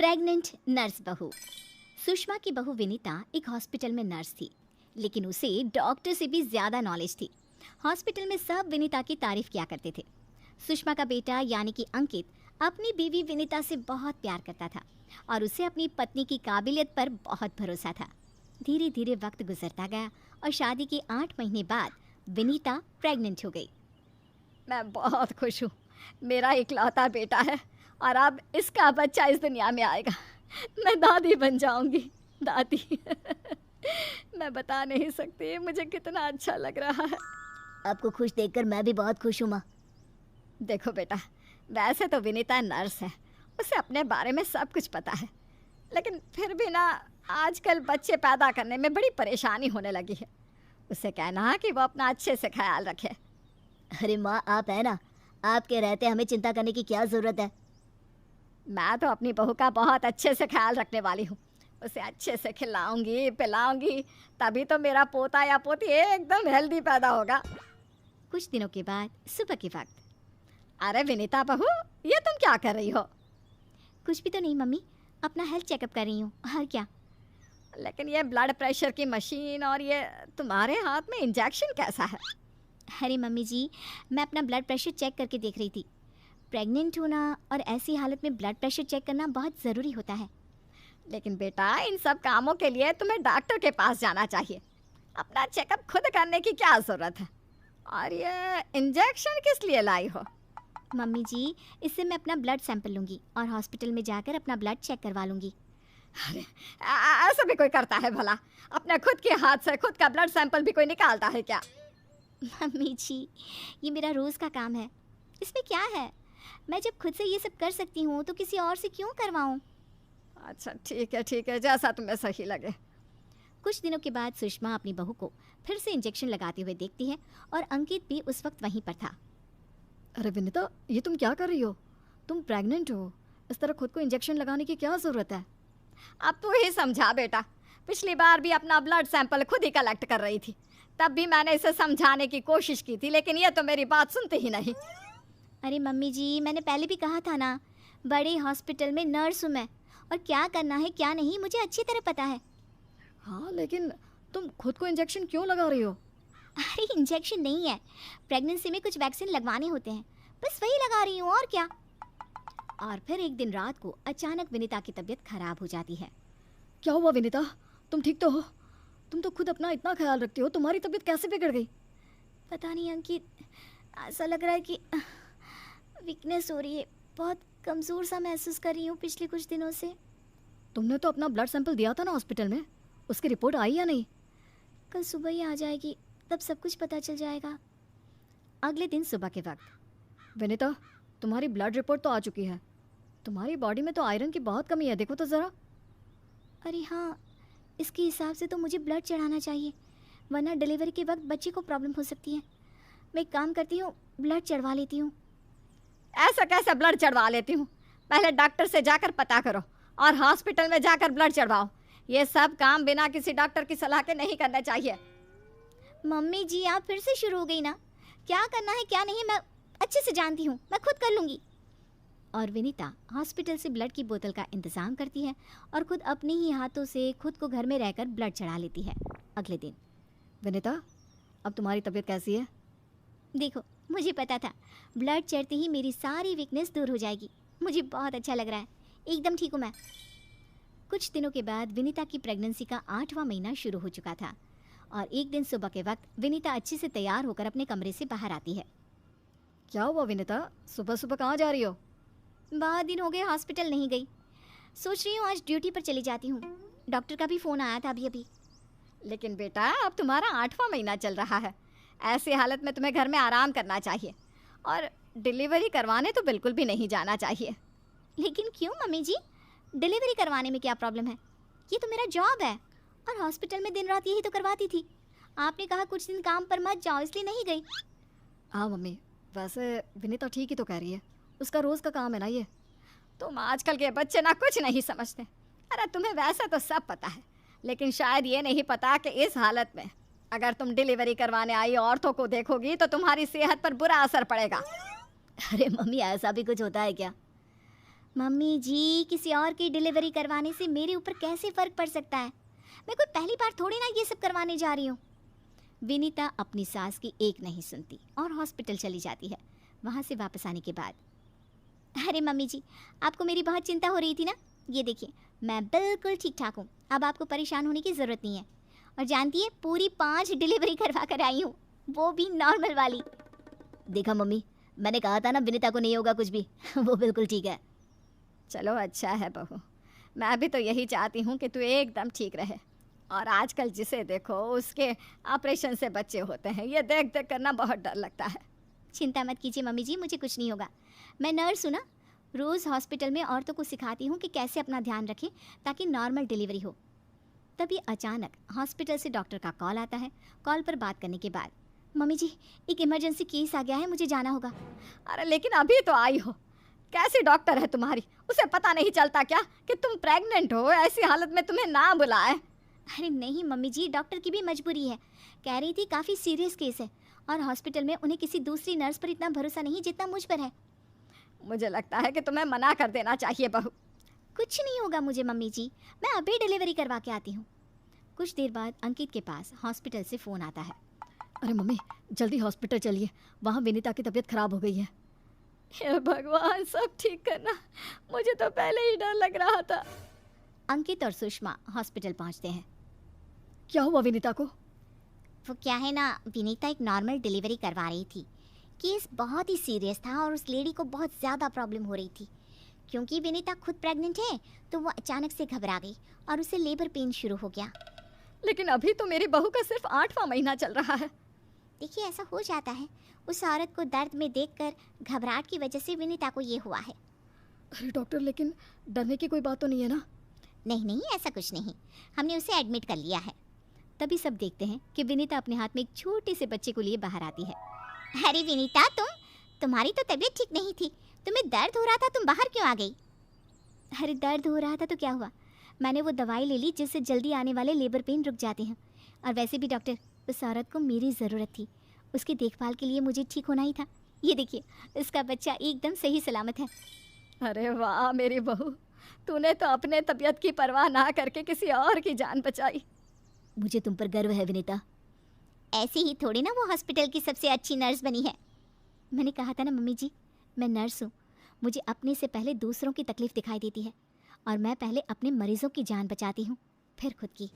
Pregnant nurse बहू। सुषमा की बहू विनीता एक हॉस्पिटल में नर्स थी, लेकिन उसे डॉक्टर से भी ज्यादा नॉलेज थी। हॉस्पिटल में सब विनीता की तारीफ किया करते थे। सुषमा का बेटा यानी कि अंकित अपनी बीवी विनीता से बहुत प्यार करता था और उसे अपनी पत्नी की काबिलियत पर बहुत भरोसा था। धीरे धीरे वक्त गुजरता गया और शादी के 8 महीने बाद विनीता प्रेग्नेंट हो गई। मैं बहुत खुश हूँ। मेरा इकलौता बेटा है और अब इसका बच्चा इस दुनिया में आएगा। मैं दादी बन जाऊंगी। दादी मैं बता नहीं सकती मुझे कितना अच्छा लग रहा है। आपको खुश देखकर मैं भी बहुत खुश हूँ माँ। देखो बेटा, वैसे तो विनीता नर्स है, उसे अपने बारे में सब कुछ पता है, लेकिन फिर भी ना आजकल बच्चे पैदा करने में बड़ी परेशानी होने लगी है। उसे कहना कि वो अपना अच्छे से ख्याल रखे। अरे माँ, आप है ना, आपके रहते हमें चिंता करने की क्या जरूरत है। मैं तो अपनी बहू का बहुत अच्छे से ख्याल रखने वाली हूँ। उसे अच्छे से खिलाऊंगी पिलाऊंगी, तभी तो मेरा पोता या पोती एकदम हेल्दी पैदा होगा। कुछ दिनों के बाद सुबह के वक्त। अरे विनीता बहू, ये तुम क्या कर रही हो? कुछ भी तो नहीं मम्मी, अपना हेल्थ चेकअप कर रही हूँ। और क्या? लेकिन ये ब्लड प्रेशर की मशीन और ये तुम्हारे हाथ में इंजेक्शन कैसा है? अरे मम्मी जी, मैं अपना ब्लड प्रेशर चेक करके देख रही थी। प्रेग्नेंट होना और ऐसी हालत में ब्लड प्रेशर चेक करना बहुत ज़रूरी होता है। लेकिन बेटा, इन सब कामों के लिए तुम्हें डॉक्टर के पास जाना चाहिए। अपना चेकअप खुद करने की क्या ज़रूरत है? और ये इंजेक्शन किस लिए लाई हो? मम्मी जी, इससे मैं अपना ब्लड सैंपल लूँगी और हॉस्पिटल में जाकर अपना ब्लड चेक करवा लूँगी। अरे ऐसा भी कोई करता है भला? अपने खुद के हाथ से खुद का ब्लड सैंपल भी कोई निकालता है क्या? मम्मी जी, ये मेरा रोज़ का काम है, इसमें क्या है? मैं जब खुद से ये सब कर सकती हूँ तो किसी और से क्यों करवाऊँ? अच्छा ठीक है, जैसा तुम्हें सही लगे। कुछ दिनों के बाद सुषमा अपनी बहू को फिर से इंजेक्शन लगाते हुए देखती है और अंकित भी उस वक्त वहीं पर था। अरे विनीता, ये तुम क्या कर रही हो? तुम प्रेग्नेंट हो, इस तरह खुद को इंजेक्शन लगाने की क्या ज़रूरत है? अब तू ही समझा बेटा। पिछली बार भी अपना ब्लड सैंपल खुद ही कलेक्ट कर रही थी, तब भी मैंने इसे समझाने की कोशिश की थी, लेकिन ये तो मेरी बात सुनती ही नहीं। अरे मम्मी जी, मैंने पहले भी कहा था ना, बड़े हॉस्पिटल में नर्स हूँ मैं, और क्या करना है क्या नहीं मुझे अच्छी तरह पता है। हाँ, लेकिन तुम खुद को इंजेक्शन क्यों लगा रही हो? अरे इंजेक्शन नहीं है, प्रेगनेंसी में कुछ वैक्सीन लगवाने होते हैं, बस वही लगा रही हूँ, और क्या। और फिर एक दिन रात को अचानक विनीता की तबीयत खराब हो जाती है। क्या हुआ विनीता? तुम ठीक तो हो? तुम तो खुद अपना इतना ख्याल रखती हो, तुम्हारी तबीयत कैसे बिगड़ गई? पता नहीं अंकित, ऐसा लग रहा है कि वीकनेस हो रही है, बहुत कमज़ोर सा महसूस कर रही हूँ पिछले कुछ दिनों से। तुमने तो अपना ब्लड सैंपल दिया था ना हॉस्पिटल में, उसकी रिपोर्ट आई या नहीं? कल सुबह ही आ जाएगी, तब सब कुछ पता चल जाएगा। अगले दिन सुबह के वक्त। विनीता, तुम्हारी ब्लड रिपोर्ट तो आ चुकी है। तुम्हारी बॉडी में तो आयरन की बहुत कमी है, देखो तो ज़रा। अरे हाँ, इसके हिसाब से तो मुझे ब्लड चढ़ाना चाहिए, वरना डिलीवरी के वक्त बच्चे को प्रॉब्लम हो सकती है। मैं एक काम करती हूँ, ब्लड चढ़वा लेती हूँ। ऐसा कैसे ब्लड चढ़वा लेती हूँ? पहले डॉक्टर से जाकर पता करो और हॉस्पिटल में जाकर ब्लड चढ़वाओ। ये सब काम बिना किसी डॉक्टर की सलाह के नहीं करना चाहिए। मम्मी जी, आप फिर से शुरू हो गई ना। क्या करना है क्या नहीं मैं अच्छे से जानती हूँ, मैं खुद कर लूँगी। और विनीता हॉस्पिटल से ब्लड की बोतल का इंतज़ाम करती है और खुद अपने ही हाथों से खुद को घर में रहकर ब्लड चढ़ा लेती है। अगले दिन। विनीता, अब तुम्हारी तबीयत कैसी है? देखो, मुझे पता था ब्लड चढ़ते ही मेरी सारी वीकनेस दूर हो जाएगी। मुझे बहुत अच्छा लग रहा है, एकदम ठीक हूँ मैं। कुछ दिनों के बाद विनीता की प्रेगनेंसी का 8वां महीना शुरू हो चुका था और एक दिन सुबह के वक्त विनीता अच्छे से तैयार होकर अपने कमरे से बाहर आती है। क्या हुआ विनीता, सुबह सुबह कहाँ जा रही हो? बहुत दिन हो गए हॉस्पिटल नहीं गई, सोच रही हूँ आज ड्यूटी पर चली जाती हूँ। डॉक्टर का भी फ़ोन आया था अभी अभी। लेकिन बेटा, अब तुम्हारा 8वां महीना चल रहा है, ऐसी हालत में तुम्हें घर में आराम करना चाहिए और डिलीवरी करवाने तो बिल्कुल भी नहीं जाना चाहिए। लेकिन क्यों मम्मी जी, डिलीवरी करवाने में क्या प्रॉब्लम है? ये तो मेरा जॉब है और हॉस्पिटल में दिन रात यही तो करवाती थी। आपने कहा कुछ दिन काम पर मत जाओ, इसलिए नहीं गई। हाँ मम्मी, वैसे विनीता ठीक ही तो कह रही है, उसका रोज़ का काम है ना ये। तुम आजकल के बच्चे ना कुछ नहीं समझते। अरे तुम्हें वैसे तो सब पता है, लेकिन शायद ये नहीं पता कि इस हालत में अगर तुम डिलीवरी करवाने आई औरतों को देखोगी तो तुम्हारी सेहत पर बुरा असर पड़ेगा। अरे मम्मी, ऐसा भी कुछ होता है क्या? मम्मी जी, किसी और की डिलीवरी करवाने से मेरे ऊपर कैसे फ़र्क पड़ सकता है? मैं कोई पहली बार थोड़ी ना ये सब करवाने जा रही हूँ। विनीता अपनी सास की एक नहीं सुनती और हॉस्पिटल चली जाती है। वहाँ से वापस आने के बाद, अरे मम्मी जी, आपको मेरी बहुत चिंता हो रही थी ना? ये देखिए, मैं बिल्कुल ठीक ठाक हूँ। अब आपको परेशान होने की ज़रूरत नहीं है। और जानती है, पूरी 5 डिलीवरी करवा कर आई हूँ, वो भी नॉर्मल वाली। देखा मम्मी, मैंने कहा था ना विनीता को नहीं होगा कुछ भी। वो बिल्कुल ठीक है। चलो अच्छा है बहू, मैं भी तो यही चाहती हूँ कि तू एकदम ठीक रहे। और आजकल जिसे देखो उसके ऑपरेशन से बच्चे होते हैं, ये देख देख करना बहुत डर लगता है। चिंता मत कीजिए मम्मी जी, मुझे कुछ नहीं होगा। मैं नर्स हूँ ना, रोज़ हॉस्पिटल में औरतों को सिखाती हूँ कि कैसे अपना ध्यान रखें ताकि नॉर्मल डिलीवरी हो। तभी अचानक हॉस्पिटल से डॉक्टर का कॉल आता है। कॉल पर बात करने के बाद, मम्मी जी, एक इमरजेंसी केस आ गया है, मुझे जाना होगा। अरे लेकिन अभी तो आई हो, कैसी डॉक्टर है तुम्हारी? उसे पता नहीं चलता क्या कि तुम प्रेग्नेंट हो? ऐसी हालत में तुम्हें ना बुलाए। अरे नहीं मम्मी जी, डॉक्टर की भी मजबूरी है। कह रही थी काफ़ी सीरियस केस है और हॉस्पिटल में उन्हें किसी दूसरी नर्स पर इतना भरोसा नहीं जितना मुझ पर है। मुझे लगता है कि तुम्हें मना कर देना चाहिए बहू। कुछ नहीं होगा मुझे मम्मी जी, मैं अभी डिलीवरी करवा के आती हूँ। कुछ देर बाद अंकित के पास हॉस्पिटल से फ़ोन आता है। अरे मम्मी, जल्दी हॉस्पिटल चलिए, वहाँ विनीता की तबीयत खराब हो गई है। हे भगवान, सब ठीक करना, मुझे तो पहले ही डर लग रहा था। अंकित और सुषमा हॉस्पिटल पहुँचते हैं। क्या हुआ विनीता को? वो क्या है ना, विनीता एक नॉर्मल डिलीवरी करवा रही थी। केस बहुत ही सीरियस था और उस लेडी को बहुत ज़्यादा प्रॉब्लम हो रही थी। क्योंकि विनीता खुद प्रेग्नेंट है तो वो अचानक से घबरा गई और उसे लेबर पेन शुरू हो गया। लेकिन अभी तो मेरी बहू का सिर्फ 8वां महीना चल रहा है। देखिए, ऐसा हो जाता है। उस औरत को दर्द में देखकर घबराहट की वजह से विनीता को ये हुआ है। अरे डॉक्टर, लेकिन डरने की कोई बात तो नहीं है ना? नहीं नहीं, ऐसा कुछ नहीं, हमने उसे एडमिट कर लिया है। तभी सब देखते हैं कि विनीता अपने हाथ में एक छोटे से बच्चे को लिए बाहर आती है। अरे विनीता, तुम्हारी तो तबीयत ठीक नहीं थी, तुम्हें दर्द हो रहा था, तुम बाहर क्यों आ गई? अरे दर्द हो रहा था तो क्या हुआ, मैंने वो दवाई ले ली जिससे जल्दी आने वाले लेबर पेन रुक जाते हैं। और वैसे भी डॉक्टर, उस औरत को मेरी ज़रूरत थी, उसकी देखभाल के लिए मुझे ठीक होना ही था। ये देखिए, उसका बच्चा एकदम सही सलामत है। अरे वाह मेरी बहू, तूने तो अपने तबीयत की परवाह ना करके किसी और की जान बचाई। मुझे तुम पर गर्व है विनीता। ऐसे ही थोड़ी ना वो हॉस्पिटल की सबसे अच्छी नर्स बनी है। मैंने कहा था ना मम्मी जी, मैं नर्स हूँ, मुझे अपने से पहले दूसरों की तकलीफ दिखाई देती है और मैं पहले अपने मरीजों की जान बचाती हूँ, फिर खुद की।